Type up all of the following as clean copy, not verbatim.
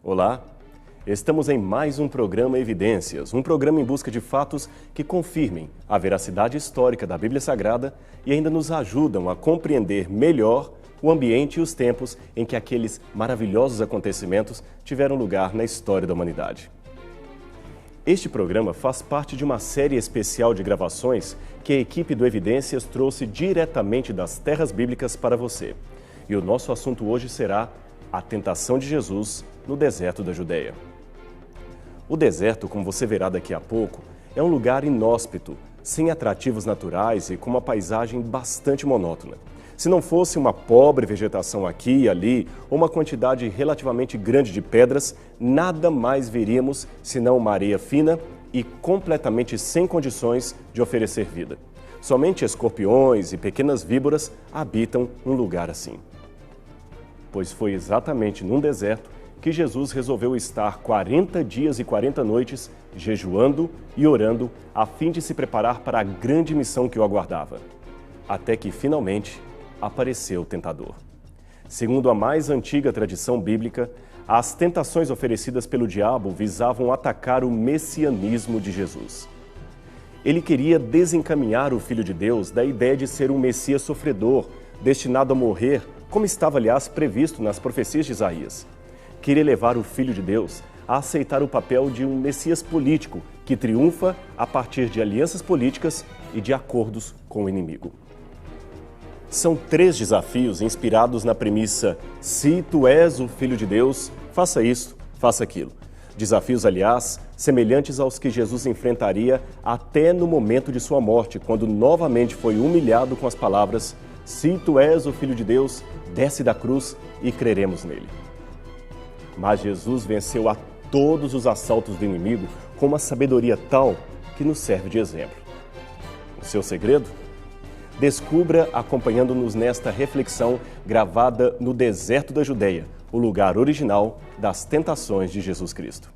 Olá, estamos em mais um programa Evidências, um programa em busca de fatos que confirmem a veracidade histórica da Bíblia Sagrada e ainda nos ajudam a compreender melhor o ambiente e os tempos em que aqueles maravilhosos acontecimentos tiveram lugar na história da humanidade. Este programa faz parte de uma série especial de gravações que a equipe do Evidências trouxe diretamente das terras bíblicas para você. E o nosso assunto hoje será a tentação de Jesus no deserto da Judeia. O deserto, como você verá daqui a pouco, é um lugar inóspito, sem atrativos naturais e com uma paisagem bastante monótona. Se não fosse uma pobre vegetação aqui e ali, ou uma quantidade relativamente grande de pedras, nada mais veríamos senão uma areia fina e completamente sem condições de oferecer vida. Somente escorpiões e pequenas víboras habitam um lugar assim. Pois foi exatamente num deserto que Jesus resolveu estar 40 dias e 40 noites jejuando e orando a fim de se preparar para a grande missão que o aguardava. Até que, finalmente, apareceu o tentador. Segundo a mais antiga tradição bíblica, as tentações oferecidas pelo diabo visavam atacar o messianismo de Jesus. Ele queria desencaminhar o Filho de Deus da ideia de ser um Messias sofredor, destinado a morrer, como estava, aliás, previsto nas profecias de Isaías. Queria levar o Filho de Deus a aceitar o papel de um Messias político que triunfa a partir de alianças políticas e de acordos com o inimigo. São 3 desafios inspirados na premissa: se tu és o Filho de Deus, faça isto, faça aquilo. Desafios, aliás, semelhantes aos que Jesus enfrentaria até no momento de sua morte, quando novamente foi humilhado com as palavras: se tu és o Filho de Deus, desce da cruz e creremos nele. Mas Jesus venceu a todos os assaltos do inimigo com uma sabedoria tal que nos serve de exemplo. O seu segredo? Descubra acompanhando-nos nesta reflexão gravada no deserto da Judeia, o lugar original das tentações de Jesus Cristo.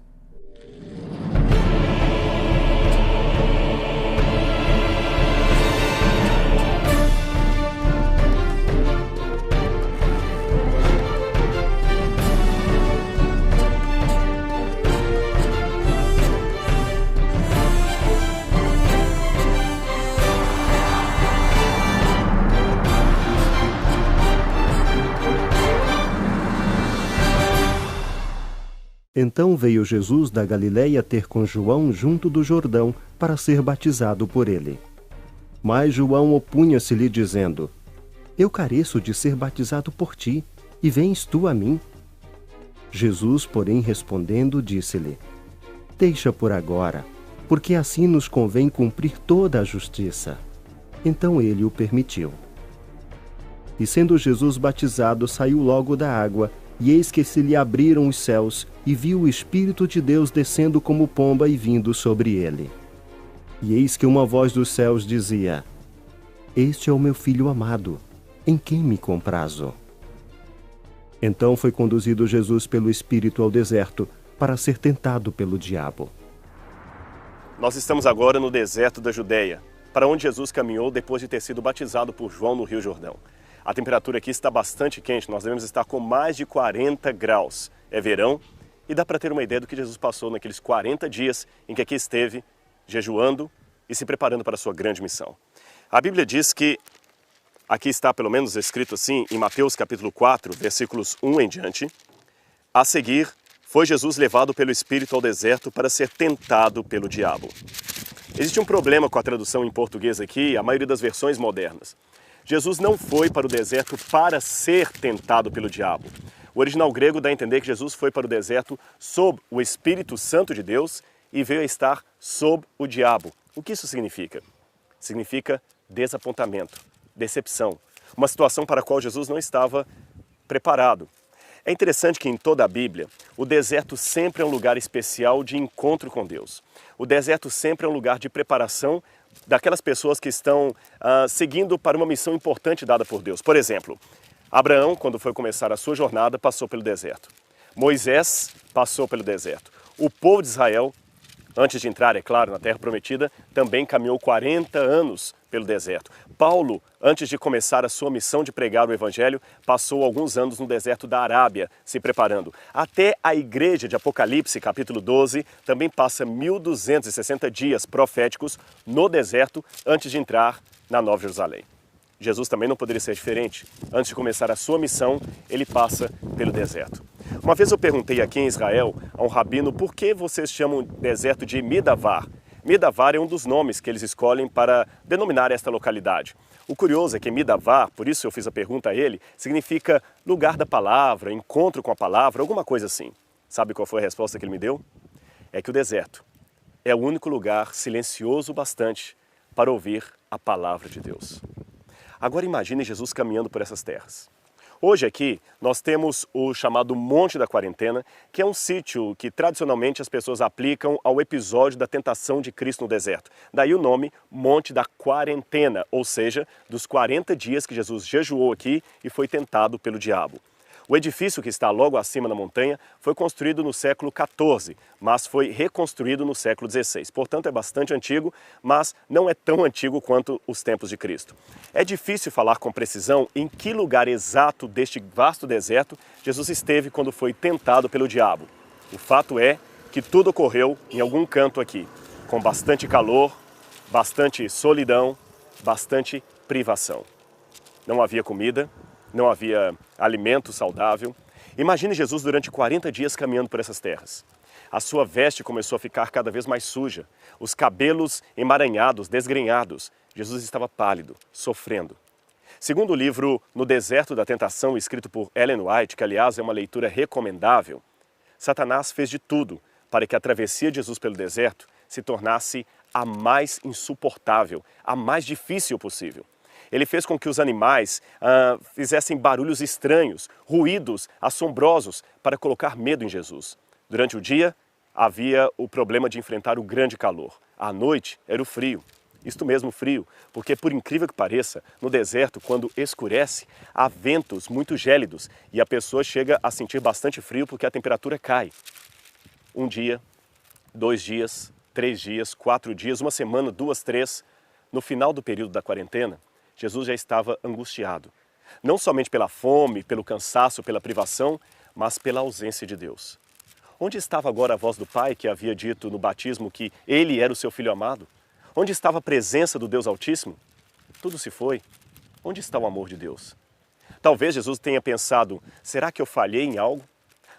Então veio Jesus da Galiléia ter com João junto do Jordão para ser batizado por ele. Mas João opunha-se-lhe dizendo: Eu careço de ser batizado por ti, e vens tu a mim? Jesus, porém, respondendo, disse-lhe: Deixa por agora, porque assim nos convém cumprir toda a justiça. Então ele o permitiu. E sendo Jesus batizado, saiu logo da água, e eis que se lhe abriram os céus, e viu o Espírito de Deus descendo como pomba e vindo sobre ele. E eis que uma voz dos céus dizia: Este é o meu Filho amado, em quem me comprazo. Então foi conduzido Jesus pelo Espírito ao deserto, para ser tentado pelo diabo. Nós estamos agora no deserto da Judeia, para onde Jesus caminhou depois de ter sido batizado por João no Rio Jordão. A temperatura aqui está bastante quente, nós devemos estar com mais de 40 graus. É verão e dá para ter uma ideia do que Jesus passou naqueles 40 dias em que aqui esteve, jejuando e se preparando para a sua grande missão. A Bíblia diz que, aqui está pelo menos escrito assim, em Mateus capítulo 4, versículos 1 em diante: a seguir, foi Jesus levado pelo Espírito ao deserto para ser tentado pelo diabo. Existe um problema com a tradução em português aqui, a maioria das versões modernas. Jesus não foi para o deserto para ser tentado pelo diabo. O original grego dá a entender que Jesus foi para o deserto sob o Espírito Santo de Deus e veio a estar sob o diabo. O que isso significa? Significa desapontamento, decepção, uma situação para a qual Jesus não estava preparado. É interessante que em toda a Bíblia, o deserto sempre é um lugar especial de encontro com Deus. O deserto sempre é um lugar de preparação daquelas pessoas que estão seguindo para uma missão importante dada por Deus. Por exemplo, Abraão, quando foi começar a sua jornada, passou pelo deserto. Moisés passou pelo deserto. O povo de Israel, Antes de entrar, é claro, na Terra Prometida, também caminhou 40 anos pelo deserto. Paulo, antes de começar a sua missão de pregar o Evangelho, passou alguns anos no deserto da Arábia, se preparando. Até a igreja de Apocalipse, capítulo 12, também passa 1260 dias proféticos no deserto antes de entrar na Nova Jerusalém. Jesus também não poderia ser diferente. Antes de começar a sua missão, ele passa pelo deserto. Uma vez eu perguntei aqui em Israel a um rabino por que vocês chamam o deserto de Midavar. Midavar é um dos nomes que eles escolhem para denominar esta localidade. O curioso é que Midavar, por isso eu fiz a pergunta a ele, significa lugar da palavra, encontro com a palavra, alguma coisa assim. Sabe qual foi a resposta que ele me deu? É que o deserto é o único lugar silencioso bastante para ouvir a palavra de Deus. Agora imagine Jesus caminhando por essas terras. Hoje aqui nós temos o chamado Monte da Quarentena, que é um sítio que tradicionalmente as pessoas aplicam ao episódio da tentação de Cristo no deserto. Daí o nome Monte da Quarentena, ou seja, dos 40 dias que Jesus jejuou aqui e foi tentado pelo diabo. O edifício que está logo acima na montanha foi construído no século XIV, mas foi reconstruído no século XVI. Portanto, é bastante antigo, mas não é tão antigo quanto os tempos de Cristo. É difícil falar com precisão em que lugar exato deste vasto deserto Jesus esteve quando foi tentado pelo diabo. O fato é que tudo ocorreu em algum canto aqui, com bastante calor, bastante solidão, bastante privação. Não havia comida, não havia alimento saudável. Imagine Jesus durante 40 dias caminhando por essas terras. A sua veste começou a ficar cada vez mais suja, os cabelos emaranhados, desgrenhados. Jesus estava pálido, sofrendo. Segundo o livro No Deserto da Tentação, escrito por Ellen White, que aliás é uma leitura recomendável, Satanás fez de tudo para que a travessia de Jesus pelo deserto se tornasse a mais insuportável, a mais difícil possível. Ele fez com que os animais fizessem barulhos estranhos, ruídos assombrosos para colocar medo em Jesus. Durante o dia, havia o problema de enfrentar o grande calor. À noite, era o frio. Isto mesmo, frio, porque por incrível que pareça, no deserto, quando escurece, há ventos muito gélidos e a pessoa chega a sentir bastante frio porque a temperatura cai. Um dia, 2 dias, 3 dias, 4 dias, uma semana, 2, 3. No final do período da quarentena, Jesus já estava angustiado, não somente pela fome, pelo cansaço, pela privação, mas pela ausência de Deus. Onde estava agora a voz do Pai que havia dito no batismo que Ele era o seu Filho amado? Onde estava a presença do Deus Altíssimo? Tudo se foi. Onde está o amor de Deus? Talvez Jesus tenha pensado, será que eu falhei em algo?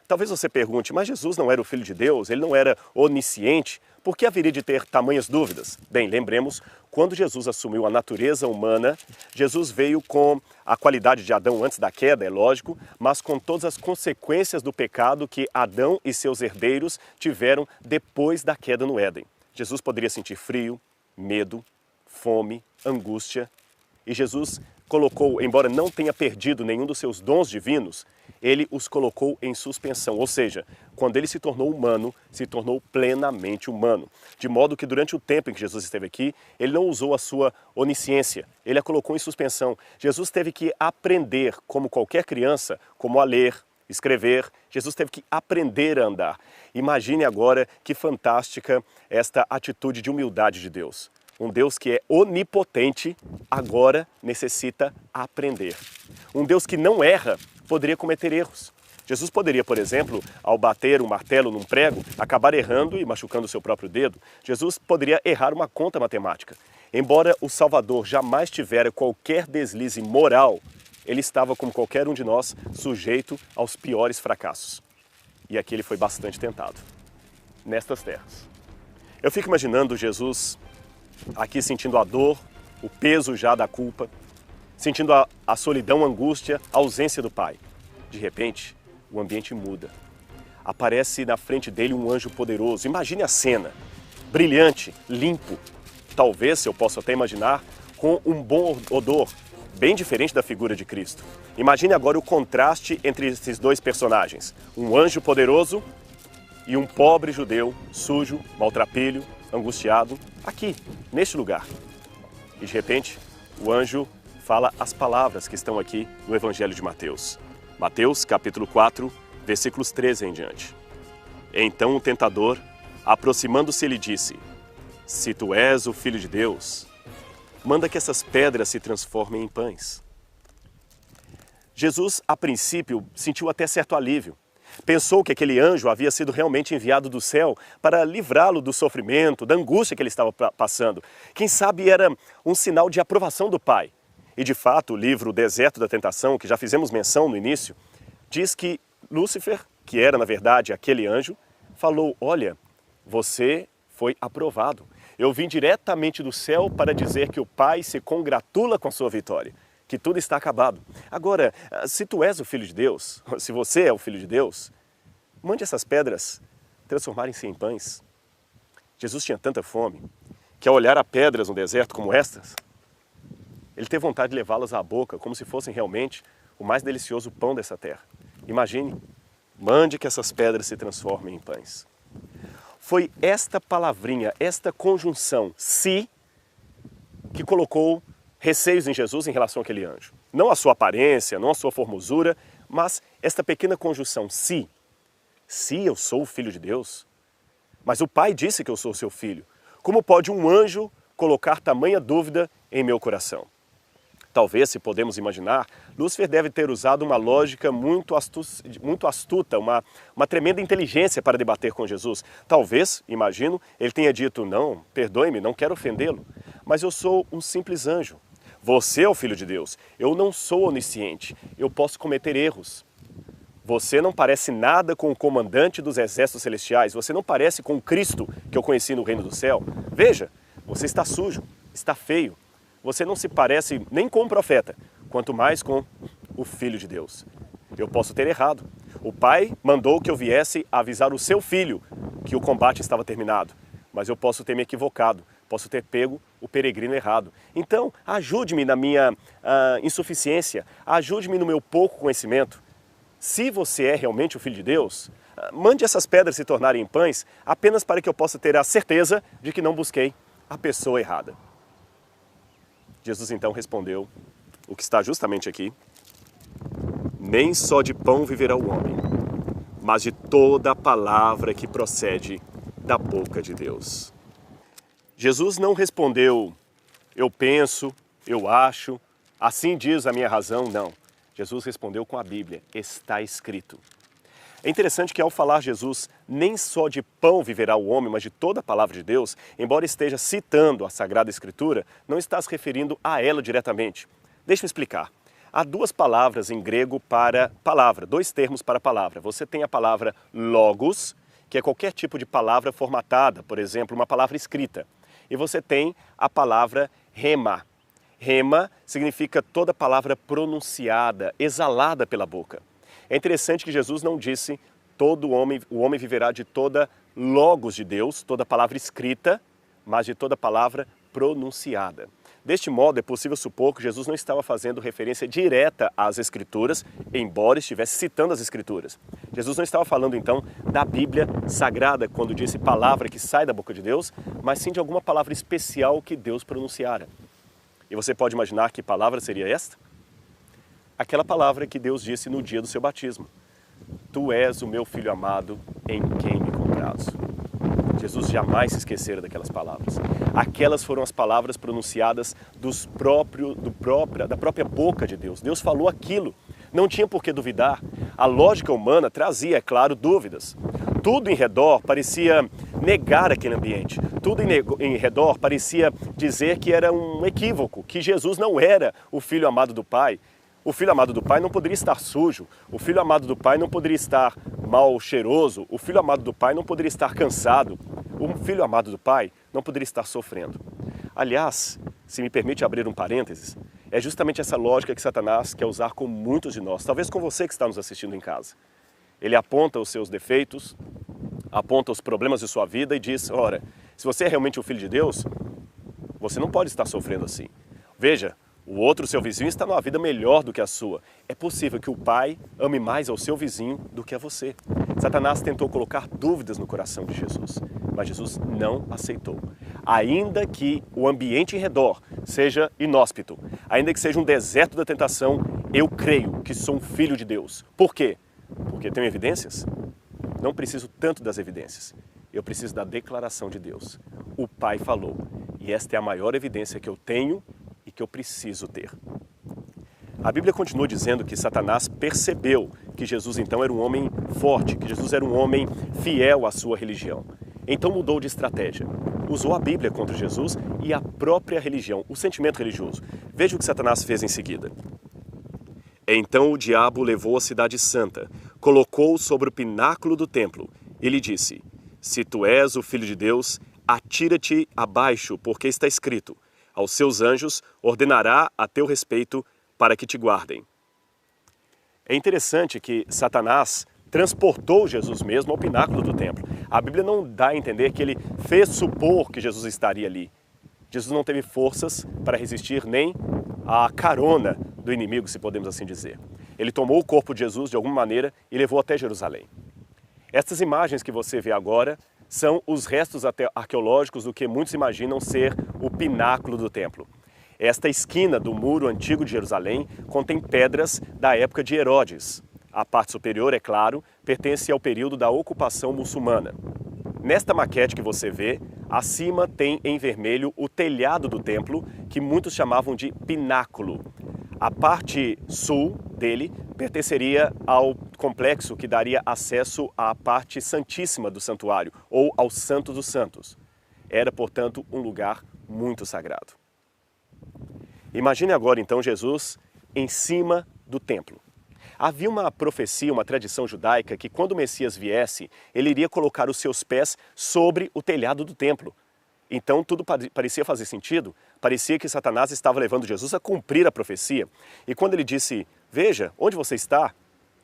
Talvez você pergunte, mas Jesus não era o Filho de Deus? Ele não era onisciente? Por que haveria de ter tamanhas dúvidas? Bem, lembremos, quando Jesus assumiu a natureza humana, Jesus veio com a qualidade de Adão antes da queda, é lógico, mas com todas as consequências do pecado que Adão e seus herdeiros tiveram depois da queda no Éden. Jesus poderia sentir frio, medo, fome, angústia. E Jesus colocou, embora não tenha perdido nenhum dos seus dons divinos, ele os colocou em suspensão, ou seja, quando ele se tornou humano, se tornou plenamente humano. De modo que durante o tempo em que Jesus esteve aqui, ele não usou a sua onisciência, ele a colocou em suspensão. Jesus teve que aprender, como qualquer criança, como a ler, escrever. Jesus teve que aprender a andar. Imagine agora que fantástica esta atitude de humildade de Deus. Um Deus que é onipotente, agora necessita aprender. Um Deus que não erra, poderia cometer erros. Jesus poderia, por exemplo, ao bater um martelo num prego, acabar errando e machucando o seu próprio dedo. Jesus poderia errar uma conta matemática. Embora o Salvador jamais tivera qualquer deslize moral, ele estava, como qualquer um de nós, sujeito aos piores fracassos. E aqui ele foi bastante tentado, nestas terras. Eu fico imaginando Jesus aqui sentindo a dor, o peso já da culpa, sentindo a solidão, a angústia, a ausência do Pai. De repente, o ambiente muda. Aparece na frente dele um anjo poderoso. Imagine a cena, brilhante, limpo, talvez, se eu posso até imaginar, com um bom odor, bem diferente da figura de Cristo. Imagine agora o contraste entre esses dois personagens, um anjo poderoso e um pobre judeu, sujo, maltrapilho, angustiado, aqui, neste lugar. E de repente, o anjo fala as palavras que estão aqui no Evangelho de Mateus. Mateus, capítulo 4, versículos 13 em diante. Então o tentador Aproximando-se, ele disse: Se tu és o Filho de Deus, manda que essas pedras se transformem em pães. Jesus, a princípio, sentiu até certo alívio. Pensou que aquele anjo havia sido realmente enviado do céu para livrá-lo do sofrimento, da angústia que ele estava passando. Quem sabe era um sinal de aprovação do Pai. E de fato, o livro Deserto da Tentação, que já fizemos menção no início, diz que Lúcifer, que era na verdade aquele anjo, falou: olha, você foi aprovado. Eu vim diretamente do céu para dizer que o Pai se congratula com a sua vitória, que tudo está acabado. Agora, se tu és o Filho de Deus, se você é o Filho de Deus, mande essas pedras transformarem-se em pães. Jesus tinha tanta fome que, ao olhar a pedras no deserto como estas, ele teve vontade de levá-las à boca como se fossem realmente o mais delicioso pão dessa terra. Imagine, mande que essas pedras se transformem em pães. Foi esta palavrinha, esta conjunção, se, que colocou receios em Jesus em relação àquele anjo. Não a sua aparência, não a sua formosura, mas esta pequena conjunção, se. Se eu sou o Filho de Deus, mas o Pai disse que eu sou seu filho. Como pode um anjo colocar tamanha dúvida em meu coração? Talvez, se podemos imaginar, Lúcifer deve ter usado uma lógica muito astuta, uma tremenda inteligência para debater com Jesus. Talvez, imagino, ele tenha dito: não, perdoe-me, não quero ofendê-lo, mas eu sou um simples anjo. Você é o Filho de Deus. Eu não sou onisciente. Eu posso cometer erros. Você não parece nada com o comandante dos exércitos celestiais. Você não parece com o Cristo que eu conheci no reino do céu. Veja, você está sujo, está feio. Você não se parece nem com o profeta, quanto mais com o Filho de Deus. Eu posso ter errado. O Pai mandou que eu viesse avisar o seu filho que o combate estava terminado. Mas eu posso ter me equivocado, posso ter pego o peregrino errado. Então, ajude-me na minha insuficiência, ajude-me no meu pouco conhecimento. Se você é realmente o Filho de Deus, mande essas pedras se tornarem em pães apenas para que eu possa ter a certeza de que não busquei a pessoa errada. Jesus então respondeu o que está justamente aqui: nem só de pão viverá o homem, mas de toda a palavra que procede da boca de Deus. Jesus não respondeu: eu penso, eu acho, assim diz a minha razão, não. Jesus respondeu com a Bíblia: está escrito. É interessante que ao falar Jesus, nem só de pão viverá o homem, mas de toda a palavra de Deus, embora esteja citando a Sagrada Escritura, não está se referindo a ela diretamente. Deixa eu explicar. Há duas palavras em grego para palavra, dois termos para palavra. Você tem a palavra logos, que é qualquer tipo de palavra formatada, por exemplo, uma palavra escrita. E você tem a palavra rema. Rema significa toda palavra pronunciada, exalada pela boca. É interessante que Jesus não disse o homem viverá de toda logos de Deus, toda palavra escrita, mas de toda palavra pronunciada. Deste modo, é possível supor que Jesus não estava fazendo referência direta às Escrituras, embora estivesse citando as Escrituras. Jesus não estava falando, então, da Bíblia Sagrada, quando disse palavra que sai da boca de Deus, mas sim de alguma palavra especial que Deus pronunciara. E você pode imaginar que palavra seria esta? Aquela palavra que Deus disse no dia do seu batismo: tu és o meu filho amado, em quem me comprazo. Jesus jamais se esquecera daquelas palavras. Aquelas foram as palavras pronunciadas da própria boca de Deus. Deus falou aquilo. Não tinha por que duvidar. A lógica humana trazia, é claro, dúvidas. Tudo em redor parecia negar aquele ambiente. Tudo em redor parecia dizer que era um equívoco, que Jesus não era o Filho amado do Pai. O Filho amado do Pai não poderia estar sujo. O Filho amado do Pai não poderia estar mal cheiroso. O Filho amado do Pai não poderia estar cansado. O Filho amado do Pai não poderia estar sofrendo. Aliás, se me permite abrir um parênteses, é justamente essa lógica que Satanás quer usar com muitos de nós, talvez com você que está nos assistindo em casa. Ele aponta os seus defeitos, aponta os problemas de sua vida e diz: ora, se você é realmente o Filho de Deus, você não pode estar sofrendo assim. Veja, o outro, seu vizinho, está numa vida melhor do que a sua. É possível que o pai ame mais ao seu vizinho do que a você. Satanás tentou colocar dúvidas no coração de Jesus, mas Jesus não aceitou. Ainda que o ambiente em redor seja inóspito, ainda que seja um deserto da tentação, eu creio que sou um filho de Deus. Por quê? Porque tenho evidências? Não preciso tanto das evidências. eu preciso da declaração de Deus. O Pai falou, e esta é a maior evidência que eu tenho e que eu preciso ter. A Bíblia continua dizendo que Satanás percebeu que Jesus então era um homem forte, que Jesus era um homem fiel à sua religião. Então mudou de estratégia. Usou a Bíblia contra Jesus e a própria religião, o sentimento religioso. Veja o que Satanás fez em seguida. Então o diabo levou a cidade santa, colocou-o sobre o pináculo do templo e lhe disse: se tu és o Filho de Deus, atira-te abaixo, porque está escrito: aos seus anjos ordenará a teu respeito para que te guardem. É interessante que Satanás transportou Jesus mesmo ao pináculo do templo. A Bíblia não dá a entender que ele fez supor que Jesus estaria ali. Jesus não teve forças para resistir nem à carona do inimigo, se podemos assim dizer. Ele tomou o corpo de Jesus de alguma maneira e levou até Jerusalém. Estas imagens que você vê agora são os restos arqueológicos do que muitos imaginam ser o pináculo do templo. Esta esquina do muro antigo de Jerusalém contém pedras da época de Herodes. A parte superior, é claro, pertence ao período da ocupação muçulmana. Nesta maquete que você vê, acima tem em vermelho o telhado do templo, que muitos chamavam de pináculo. A parte sul dele pertenceria ao complexo que daria acesso à parte santíssima do santuário, ou ao Santo dos Santos. Era, portanto, um lugar muito sagrado. Imagine agora, então, Jesus em cima do templo. Havia uma profecia, uma tradição judaica, que quando o Messias viesse, ele iria colocar os seus pés sobre o telhado do templo. Então tudo parecia fazer sentido, parecia que Satanás estava levando Jesus a cumprir a profecia. E quando ele disse, veja, onde você está?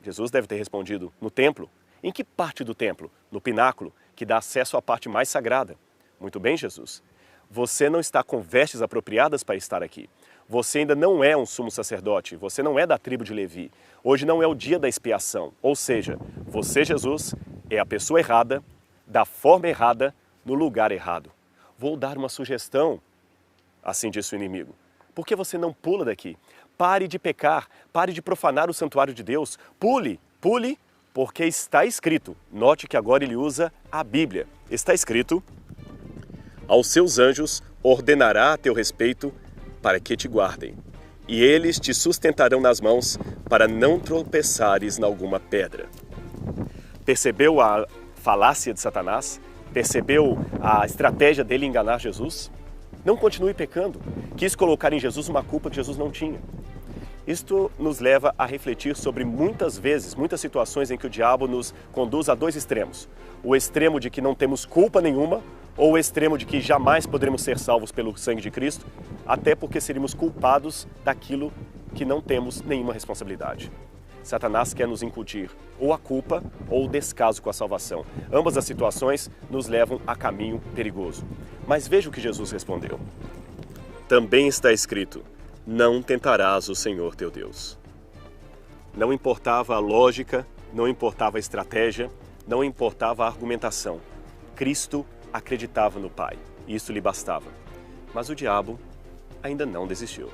Jesus deve ter respondido, no templo. Em que parte do templo? No pináculo, que dá acesso à parte mais sagrada. Muito bem, Jesus. Você não está com vestes apropriadas para estar aqui. Você ainda não é um sumo sacerdote, você não é da tribo de Levi. Hoje não é o dia da expiação, ou seja, você, Jesus, é a pessoa errada, da forma errada, no lugar errado. Vou dar uma sugestão, assim disse o inimigo. Por que você não pula daqui? Pare de pecar, pare de profanar o santuário de Deus. Pule, porque está escrito. Note que agora ele usa a Bíblia. Está escrito: aos seus anjos ordenará a teu respeito para que te guardem, e eles te sustentarão nas mãos para não tropeçares em alguma pedra. Percebeu a falácia de Satanás? Percebeu a estratégia dele enganar Jesus? Não continue pecando. Quis colocar em Jesus uma culpa que Jesus não tinha. Isto nos leva a refletir sobre muitas vezes, muitas situações em que o diabo nos conduz a dois extremos. O extremo de que não temos culpa nenhuma, ou o extremo de que jamais poderemos ser salvos pelo sangue de Cristo, até porque seríamos culpados daquilo que não temos nenhuma responsabilidade. Satanás quer nos incutir ou a culpa ou o descaso com a salvação. Ambas as situações nos levam a caminho perigoso. Mas veja o que Jesus respondeu. Também está escrito: não tentarás o Senhor teu Deus. Não importava a lógica, não importava a estratégia, não importava a argumentação. Cristo acreditava no Pai, e isso lhe bastava. Mas o diabo ainda não desistiu.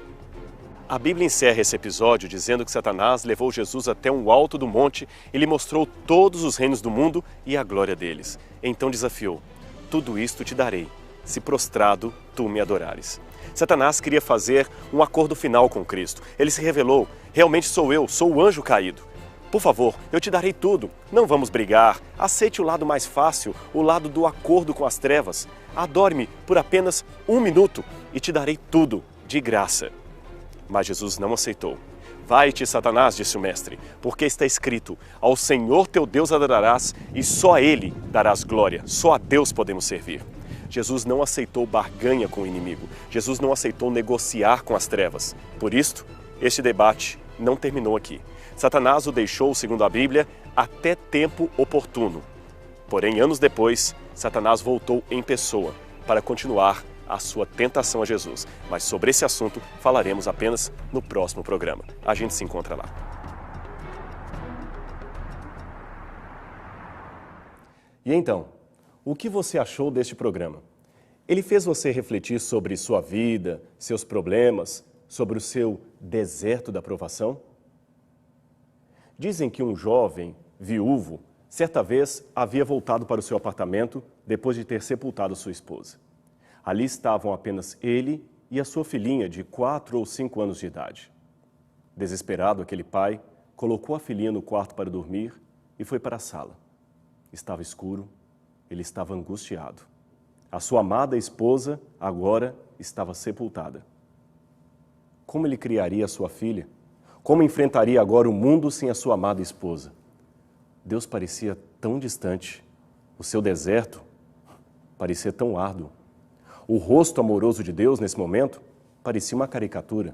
A Bíblia encerra esse episódio dizendo que Satanás levou Jesus até um alto do monte e lhe mostrou todos os reinos do mundo e a glória deles. Então desafiou: tudo isto te darei, se prostrado tu me adorares. Satanás queria fazer um acordo final com Cristo. Ele se revelou: realmente sou eu, sou o anjo caído. Por favor, eu te darei tudo. Não vamos brigar. Aceite o lado mais fácil, o lado do acordo com as trevas. Adore-me por apenas 1 minuto e te darei tudo, de graça. Mas Jesus não aceitou. Vai-te, Satanás, disse o mestre, porque está escrito: ao Senhor teu Deus adorarás e só a Ele darás glória. Só a Deus podemos servir. Jesus não aceitou barganha com o inimigo. Jesus não aceitou negociar com as trevas. Por isto, este debate não terminou aqui. Satanás o deixou, segundo a Bíblia, até tempo oportuno. Porém, anos depois, Satanás voltou em pessoa para continuar a sua tentação a Jesus. Mas sobre esse assunto falaremos apenas no próximo programa. A gente se encontra lá. E então, o que você achou deste programa? Ele fez você refletir sobre sua vida, seus problemas, sobre o seu deserto da provação? Dizem que um jovem viúvo Certa vez, havia voltado para o seu apartamento depois de ter sepultado sua esposa. Ali estavam apenas ele e a sua filhinha de 4 ou 5 anos de idade. Desesperado, aquele pai colocou a filhinha no quarto para dormir e foi para a sala. Estava escuro, ele estava angustiado. A sua amada esposa agora estava sepultada. Como ele criaria a sua filha? Como enfrentaria agora o mundo sem a sua amada esposa? Deus parecia tão distante. O seu deserto parecia tão árduo. O rosto amoroso de Deus, nesse momento, parecia uma caricatura.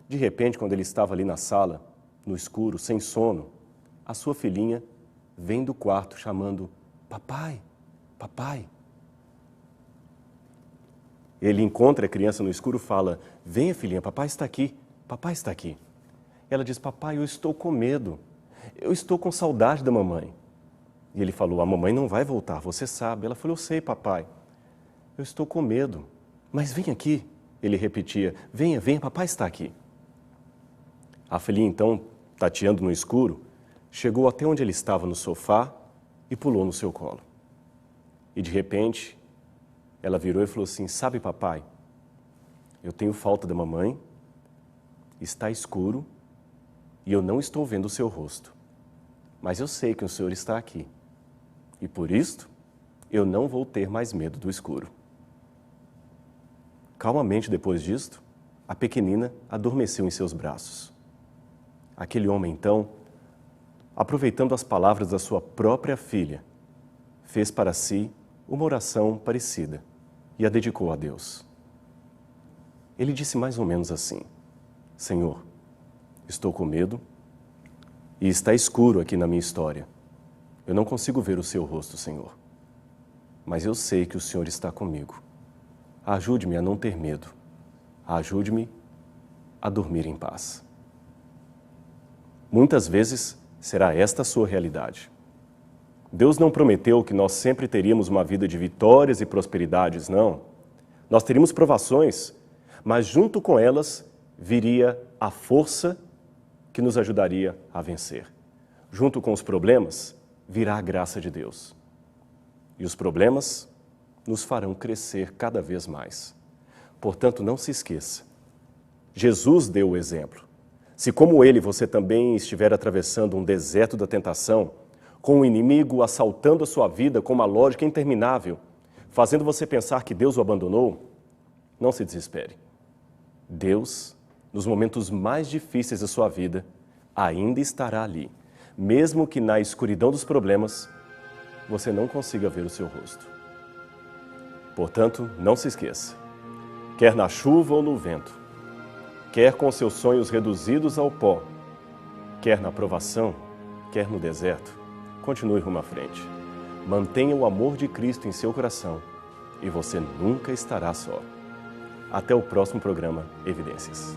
De repente, quando ele estava ali na sala, no escuro, sem sono, a sua filhinha vem do quarto chamando: papai, papai. Ele encontra a criança no escuro e fala: venha, filhinha, papai está aqui, papai está aqui. Ela diz: papai, eu estou com medo, eu estou com saudade da mamãe. E ele falou: a mamãe não vai voltar, você sabe. Ela falou: eu sei, papai, eu estou com medo, mas vem aqui. Ele repetia: venha, venha, papai está aqui. A filhinha então, tateando no escuro, chegou até onde ele estava no sofá e pulou no seu colo. E de repente, ela virou e falou assim: sabe, papai, eu tenho falta da mamãe, está escuro e eu não estou vendo o seu rosto. Mas eu sei que o Senhor está aqui. E por isto, eu não vou ter mais medo do escuro. Calmamente depois disto, a pequenina adormeceu em seus braços. Aquele homem, então, aproveitando as palavras da sua própria filha, fez para si uma oração parecida e a dedicou a Deus. Ele disse mais ou menos assim: Senhor, estou com medo e está escuro aqui na minha história. Eu não consigo ver o seu rosto, Senhor. Mas eu sei que o Senhor está comigo. Ajude-me a não ter medo. Ajude-me a dormir em paz. Muitas vezes será esta a sua realidade. Deus não prometeu que nós sempre teríamos uma vida de vitórias e prosperidades, não. Nós teríamos provações, mas junto com elas viria a força que nos ajudaria a vencer. Junto com os problemas, virá a graça de Deus. E os problemas nos farão crescer cada vez mais. Portanto, não se esqueça. Jesus deu o exemplo. Se como ele você também estiver atravessando um deserto da tentação, com o inimigo assaltando a sua vida com uma lógica interminável, fazendo você pensar que Deus o abandonou, não se desespere. Deus, nos momentos mais difíceis da sua vida, ainda estará ali, mesmo que na escuridão dos problemas você não consiga ver o seu rosto. Portanto, não se esqueça, quer na chuva ou no vento, quer com seus sonhos reduzidos ao pó, quer na provação, quer no deserto, continue rumo à frente. Mantenha o amor de Cristo em seu coração e você nunca estará só. Até o próximo programa Evidências.